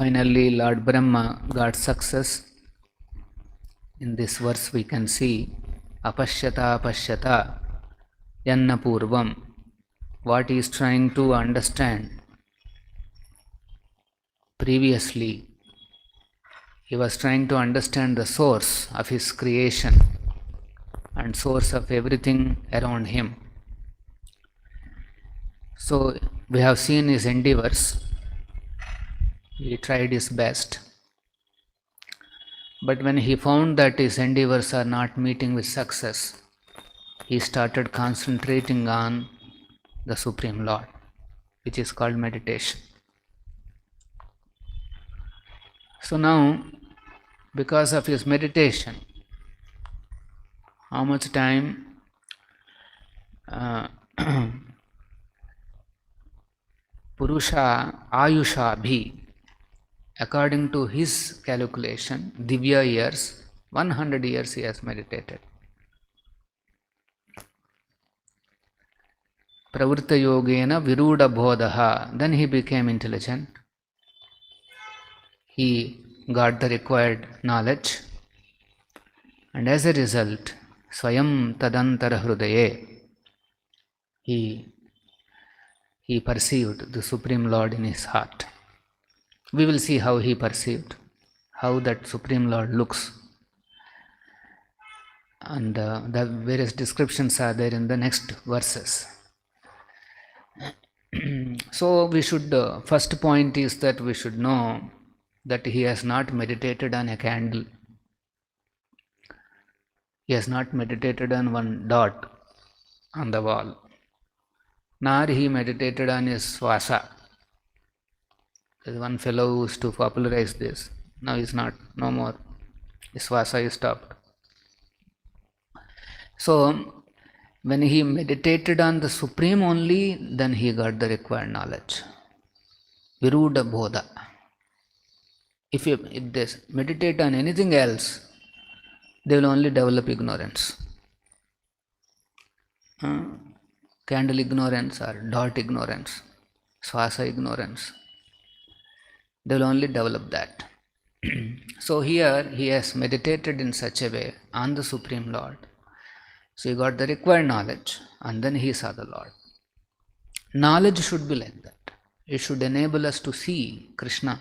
finally Lord Brahma got success. In this verse we can see apashyata pashyata yanna purvam. What he is trying to understand previously, he was trying to understand the source of his creation and source of everything around him. So we have seen his endeavors. He tried his best. But when he found that his endeavors are not meeting with success, he started concentrating on the Supreme Lord, which is called meditation. So now, because of his meditation, how much time Purusha Ayusha Bhi, according to his calculation, Divya years, 100 years he has meditated. Pravritta Yogena Viruda Bodhaha, then he became intelligent. He got the required knowledge, and as a result, Swayam Tadantara Hrudaye, he perceived the Supreme Lord in his heart. We will see how he perceived, how that Supreme Lord looks. And the various descriptions are there in the next verses. So we should, first point is that we should know that he has not meditated on a candle. He has not meditated on one dot on the wall. Nor he meditated on his swasa. There is one fellow who used to popularize this. Now he is not, no more. His swasa is stopped. So when he meditated on the Supreme only, then he got the required knowledge. Viruda Bodha. If they meditate on anything else, they will only develop ignorance. Candle ignorance or dot ignorance, swasa ignorance. They will only develop that. So here he has meditated in such a way on the Supreme Lord. So he got the required knowledge and then he saw the Lord. Knowledge should be like that. It should enable us to see Krishna.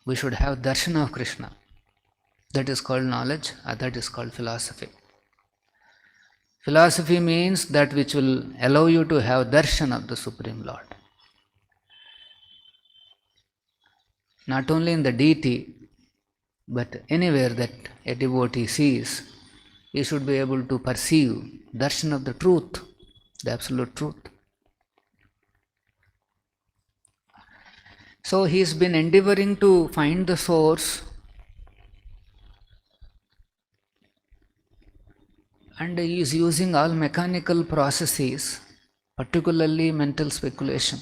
We should have darshan of Krishna. That is called knowledge, or that is called philosophy. Philosophy means that which will allow you to have darshan of the Supreme Lord. Not only in the deity, but anywhere that a devotee sees, he should be able to perceive darshan of the truth, the absolute truth. So he has been endeavoring to find the source, and he is using all mechanical processes, particularly mental speculation.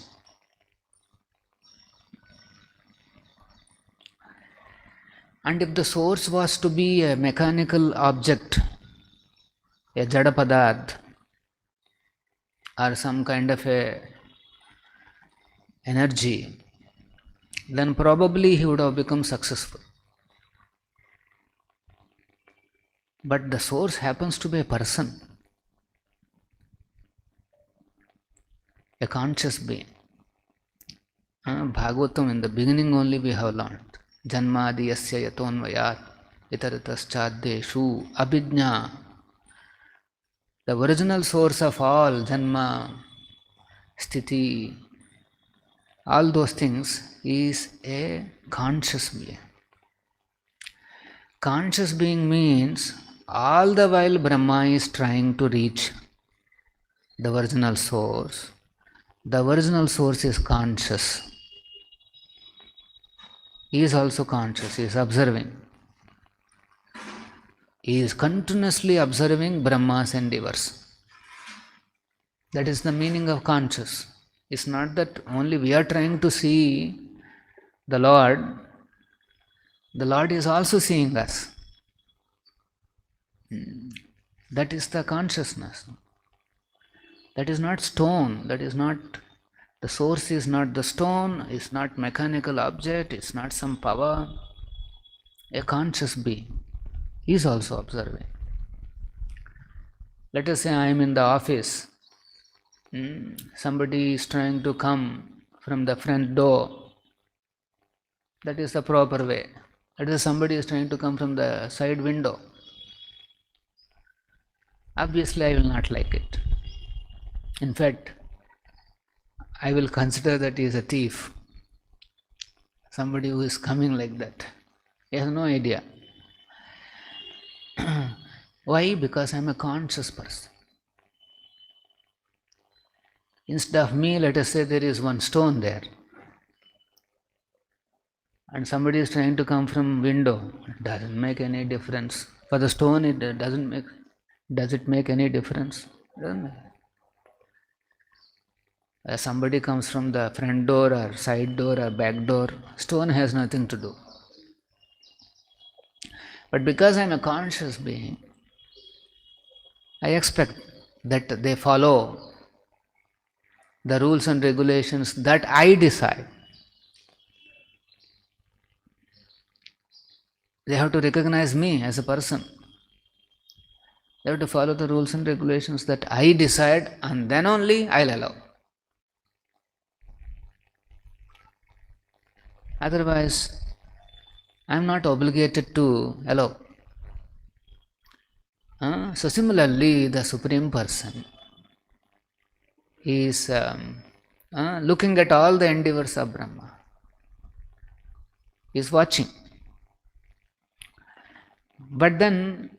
And if the source was to be a mechanical object, a jada padarth, or some kind of a energy, then probably he would have become successful. But the source happens to be a person, a conscious being. Bhagavatam, in the beginning only we have learned. Janmadi yasya yatonvayat itarataschaddeshu abhijna. The original source of all, janma, sthiti, all those things is a conscious being. Conscious being means all the while Brahma is trying to reach the original source. The original source is conscious. He is also conscious, he is observing. He is continuously observing Brahma's endeavors. That is the meaning of conscious. It's not that only we are trying to see the Lord is also seeing us. That is the consciousness. That is not stone, that is not The source is not the stone, it's not mechanical object, it's not some power. A conscious being is also observing. Let us say I am in the office. Somebody is trying to come from the front door. That is the proper way. Let us say somebody is trying to come from the side window. Obviously, I will not like it. In fact, I will consider that he is a thief. Somebody who is coming like that. He has no idea. Why? Because I am a conscious person. Instead of me, let us say there is one stone there. And somebody is trying to come from window. It doesn't make any difference. For the stone, it doesn't make. Does it make any difference? It doesn't make. Somebody comes from the front door or side door or back door, stone has nothing to do. But because I am a conscious being, I expect that they follow the rules and regulations that I decide. They have to recognize me as a person. They have to follow the rules and regulations that I decide, and then only I'll allow. Otherwise, I am not obligated to allow. So similarly, the Supreme Person is looking at all the endeavors of Brahma. He is watching. But then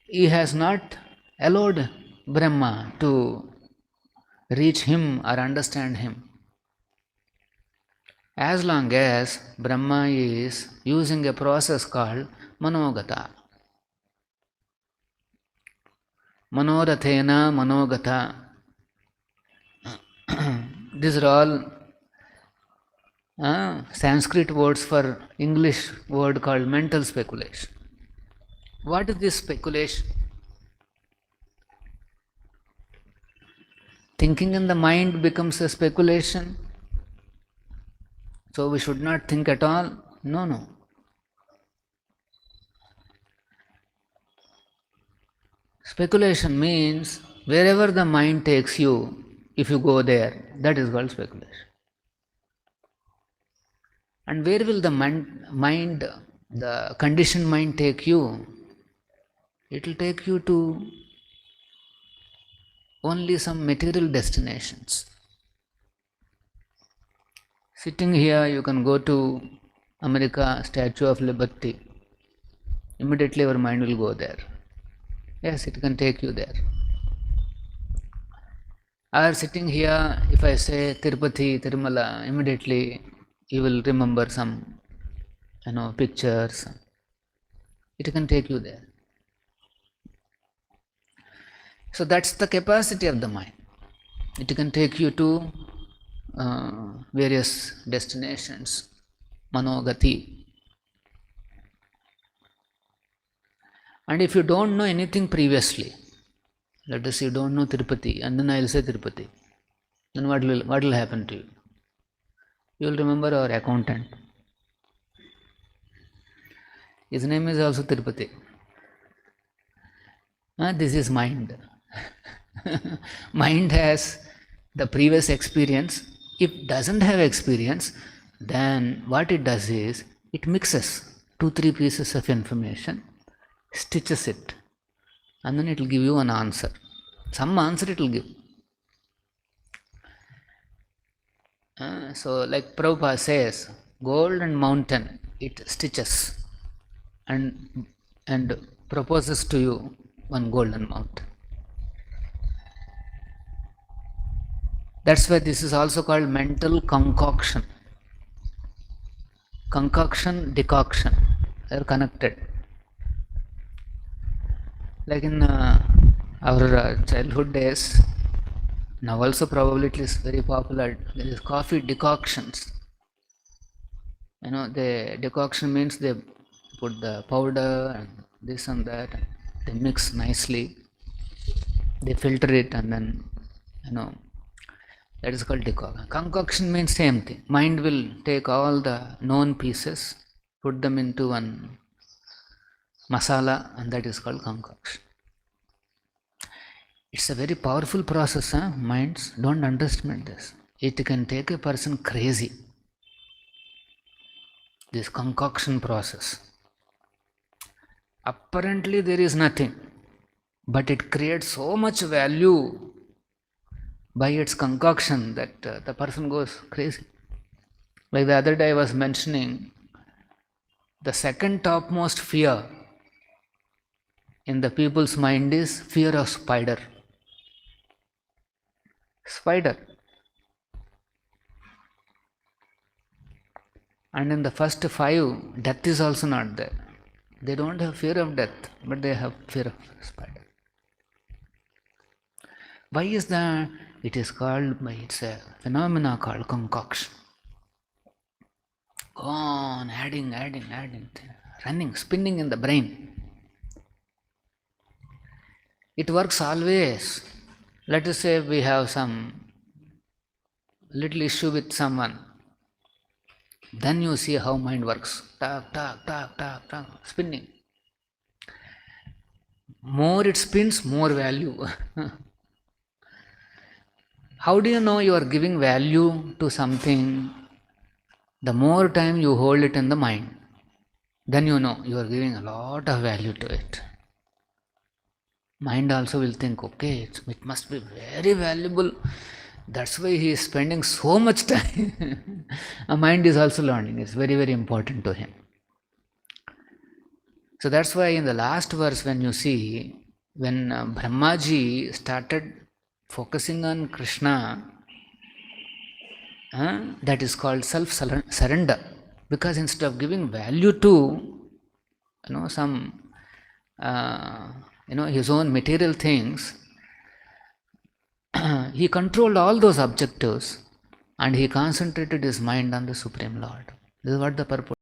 he has not allowed Brahma to reach him or understand him. As long as Brahma is using a process called Manogata. Manorathena Manogata. These are all Sanskrit words for English word called mental speculation. What is this speculation? Thinking in the mind becomes a speculation. So we should not think at all? No. Speculation means wherever the mind takes you, if you go there, that is called speculation. And where will the mind, the conditioned mind take you? It will take you to only some material destinations. Sitting here, you can go to America, Statue of Liberty. Immediately your mind will go there. Yes, it can take you there. Or sitting here, if I say Tirupati, Tirumala, immediately you will remember some, pictures. It can take you there. So that's the capacity of the mind. It can take you to various destinations, Manogati. And if you don't know anything previously, let us say you don't know Tirupati, and then I will say Tirupati, then what will happen to you? You will remember our accountant. His name is also Tirupati. This is mind. Mind has the previous experience. If it doesn't have experience, then what it does is, it mixes 2-3 pieces of information, stitches it, and then it will give you an answer. Some answer it will give. So like Prabhupada says, gold and mountain, it stitches and proposes to you one golden mountain. That's why this is also called mental concoction. Concoction, decoction, they are connected. Like in our childhood days, now also probably it is very popular, there is coffee decoctions. The decoction means they put the powder and this and that, and they mix nicely, they filter it, and then That is called decoction. Concoction means same thing. Mind will take all the known pieces, put them into one masala, and that is called concoction. It's a very powerful process, huh? Minds, don't underestimate this. It can take a person crazy. This concoction process. Apparently there is nothing, but it creates so much value by its concoction that the person goes crazy. Like the other day I was mentioning, the second topmost fear in the people's mind is fear of spider. Spider. And in the first 5, death is also not there. They don't have fear of death, but they have fear of spider. Why is that? It is called, it's a phenomena called concoction. Go on, adding, running, spinning in the brain. It works always. Let us say we have some little issue with someone. Then you see how mind works. Tak, spinning. More it spins, more value. How do you know you are giving value to something? The more time you hold it in the mind, then you know you are giving a lot of value to it. Mind also will think, okay, it must be very valuable. That's why he is spending so much time. A mind is also learning. It's very, very important to him. So that's why in the last verse, when you see, when Brahmaji started focusing on Krishna, that is called self-surrender. Because instead of giving value to, some, his own material things, he controlled all those objectives and he concentrated his mind on the Supreme Lord. This is what the purpose.